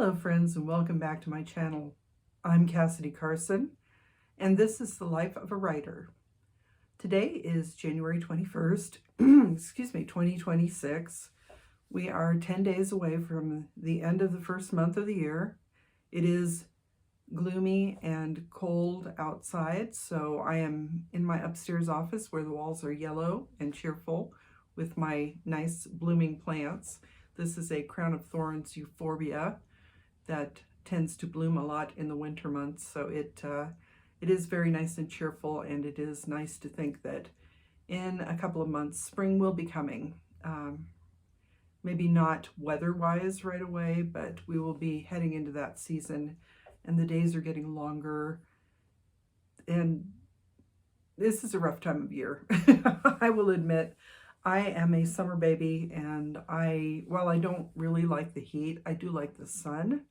Hello friends and welcome back to my channel. I'm Cassidy Carson and this is the life of a writer. Today is January 21st, 2026. We are 10 days away from the end of the first month of the year. It is gloomy and cold outside, so I am in my upstairs office where the walls are yellow and cheerful with my nice blooming plants. This is a crown of thorns euphorbia that tends to bloom a lot in the winter months, so it is very nice and cheerful, and it is nice to think that in a couple of months spring will be coming. Maybe not weather-wise right away, but we will be heading into that season, and the days are getting longer, and this is a rough time of year. I will admit, I am a summer baby, and while I don't really like the heat, I do like the sun.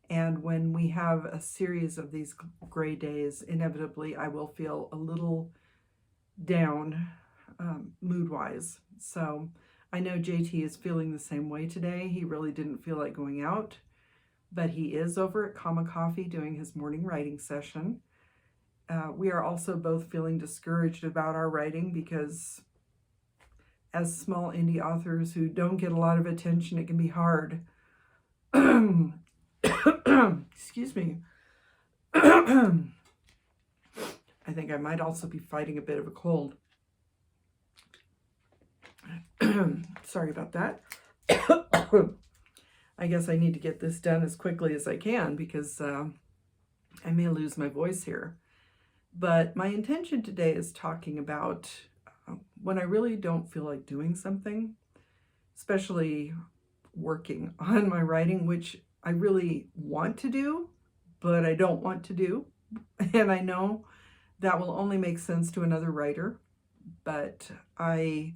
And when we have a series of these gray days, inevitably I will feel a little down mood-wise. So I know JT is feeling the same way today. He really didn't feel like going out, but he is over at Comma Coffee doing his morning writing session. We are also both feeling discouraged about our writing because as small indie authors who don't get a lot of attention, it can be hard. Excuse me. I think I might also be fighting a bit of a cold. Sorry about that. I guess I need to get this done as quickly as I can because I may lose my voice here. But my intention today is talking about when I really don't feel like doing something, especially working on my writing, which I really want to do, but I don't want to do. And I know that will only make sense to another writer, but I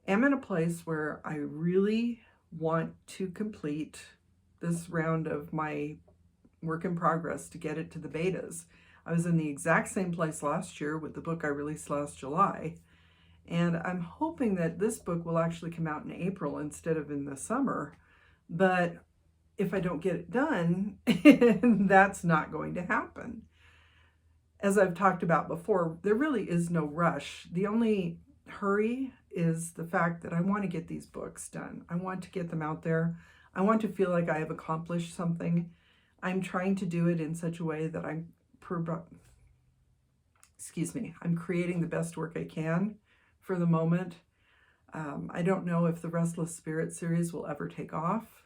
am in a place where I really want to complete this round of my work in progress to get it to the betas. I was in the exact same place last year with the book I released last July, and I'm hoping that this book will actually come out in April instead of in the summer. But if I don't get it done, that's not going to happen. As I've talked about before, there really is no rush. The only hurry is the fact that I want to get these books done. I want to get them out there. I want to feel like I have accomplished something. I'm trying to do it in such a way that I'm creating the best work I can for the moment. I don't know if the Restless Spirit series will ever take off.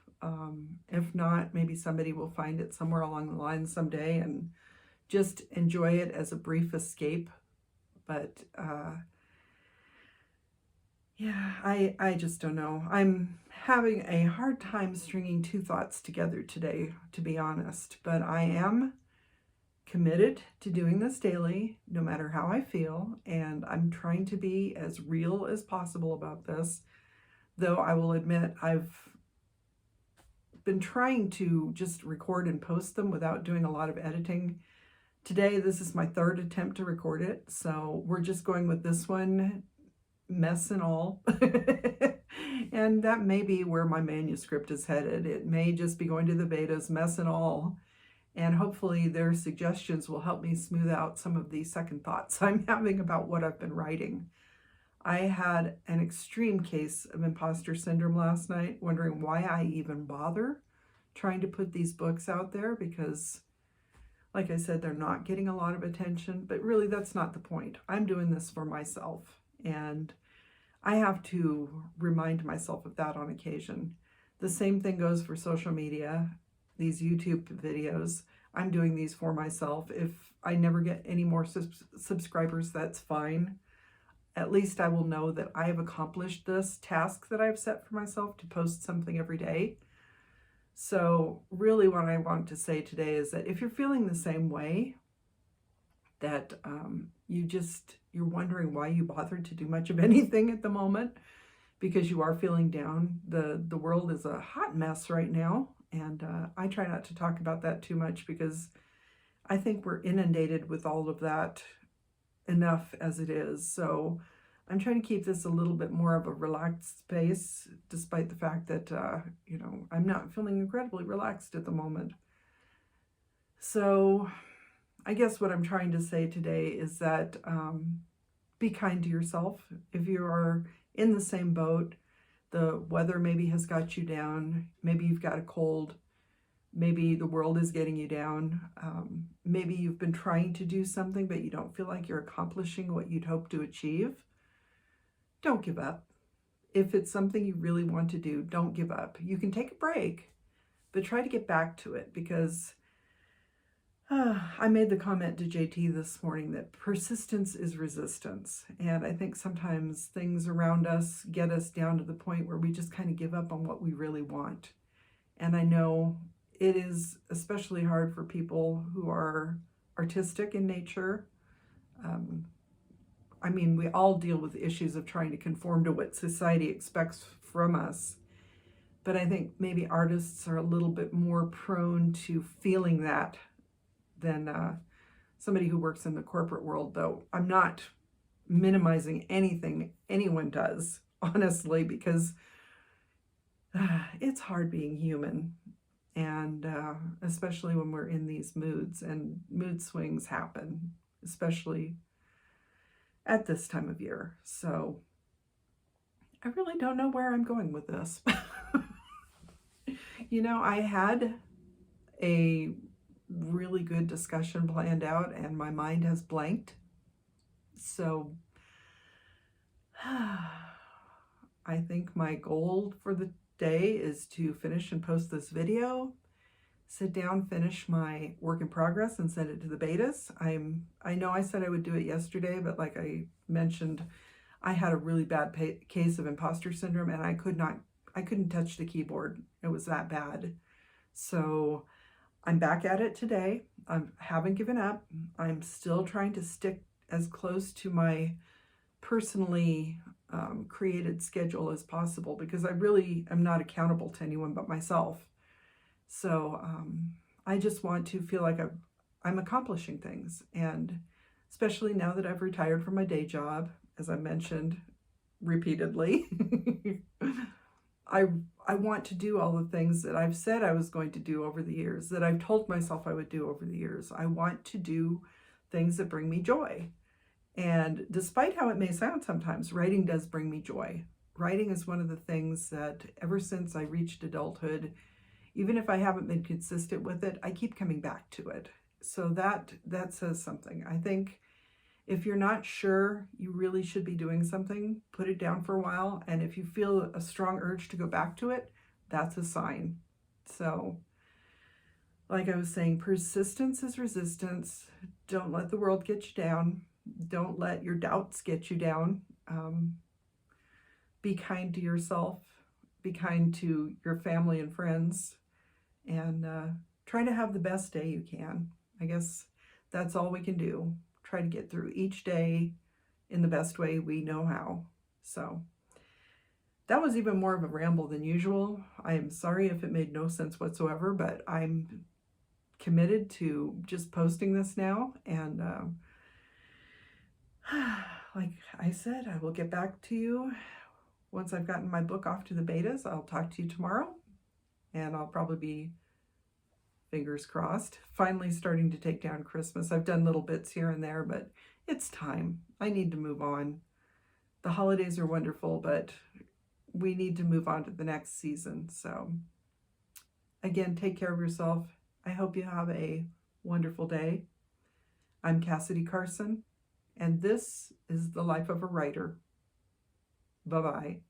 If not, maybe somebody will find it somewhere along the line someday and just enjoy it as a brief escape. But yeah, I just don't know. I'm having a hard time stringing two thoughts together today, to be honest. But I am committed to doing this daily, no matter how I feel, and I'm trying to be as real as possible about this, though I will admit I've been trying to just record and post them without doing a lot of editing. Today, this is my third attempt to record it, so we're just going with this one, mess and all. And that may be where my manuscript is headed. It may just be going to the betas, mess and all. And hopefully their suggestions will help me smooth out some of these second thoughts I'm having about what I've been writing. I had an extreme case of imposter syndrome last night, wondering why I even bother trying to put these books out there because, like I said, they're not getting a lot of attention, but really that's not the point. I'm doing this for myself, and I have to remind myself of that on occasion. The same thing goes for social media, these YouTube videos. I'm doing these for myself. If I never get any more subscribers, that's fine. At least I will know that I have accomplished this task that I've set for myself to post something every day. So really what I want to say today is that if you're feeling the same way, that you're wondering why you bothered to do much of anything at the moment because you are feeling down. The world is a hot mess right now, and I try not to talk about that too much because I think we're inundated with all of that enough as it is. So I'm trying to keep this a little bit more of a relaxed space, despite the fact that, I'm not feeling incredibly relaxed at the moment. So I guess what I'm trying to say today is that be kind to yourself. If you are in the same boat, the weather maybe has got you down, maybe you've got a cold, maybe the world is getting you down, maybe you've been trying to do something but you don't feel like you're accomplishing what you'd hope to achieve, don't give up. If it's something you really want to do, don't give up. You can take a break, but try to get back to it, because I made the comment to JT this morning that persistence is resistance. And I think sometimes things around us get us down to the point where we just kind of give up on what we really want. And I know it is especially hard for people who are artistic in nature. We all deal with issues of trying to conform to what society expects from us. But I think maybe artists are a little bit more prone to feeling that than somebody who works in the corporate world, though I'm not minimizing anything anyone does, honestly, because it's hard being human, and especially when we're in these moods, and mood swings happen, especially at this time of year. So I really don't know where I'm going with this. I had a really good discussion planned out and my mind has blanked. So I think my goal for the day is to finish and post this video, sit down, finish my work in progress and send it to the betas. I know I said I would do it yesterday, but like I mentioned, I had a really bad case of imposter syndrome and I couldn't touch the keyboard. It was that bad. So I'm back at it today. I haven't given up. I'm still trying to stick as close to my personally created schedule as possible, because I really am not accountable to anyone but myself. So I just want to feel like I'm accomplishing things. And especially now that I've retired from my day job, as I mentioned repeatedly, I want to do all the things that I've said I was going to do over the years, that I've told myself I would do over the years. I want to do things that bring me joy. And despite how it may sound sometimes, writing does bring me joy. Writing is one of the things that ever since I reached adulthood, even if I haven't been consistent with it, I keep coming back to it. So that says something. I think if you're not sure you really should be doing something, put it down for a while. And if you feel a strong urge to go back to it, that's a sign. So like I was saying, persistence is resistance. Don't let the world get you down. Don't let your doubts get you down. Be kind to yourself. Be kind to your family and friends. And try to have the best day you can. I guess that's all we can do. Try to get through each day in the best way we know how. So that was even more of a ramble than usual. I am sorry if it made no sense whatsoever, but I'm committed to just posting this now. And like I said, I will get back to you once I've gotten my book off to the betas. I'll talk to you tomorrow, and I'll probably be, fingers crossed, finally starting to take down Christmas. I've done little bits here and there, but it's time. I need to move on. The holidays are wonderful, but we need to move on to the next season. So again, take care of yourself. I hope you have a wonderful day. I'm Cassidy Carson, and this is The Life of a Writer. Bye-bye.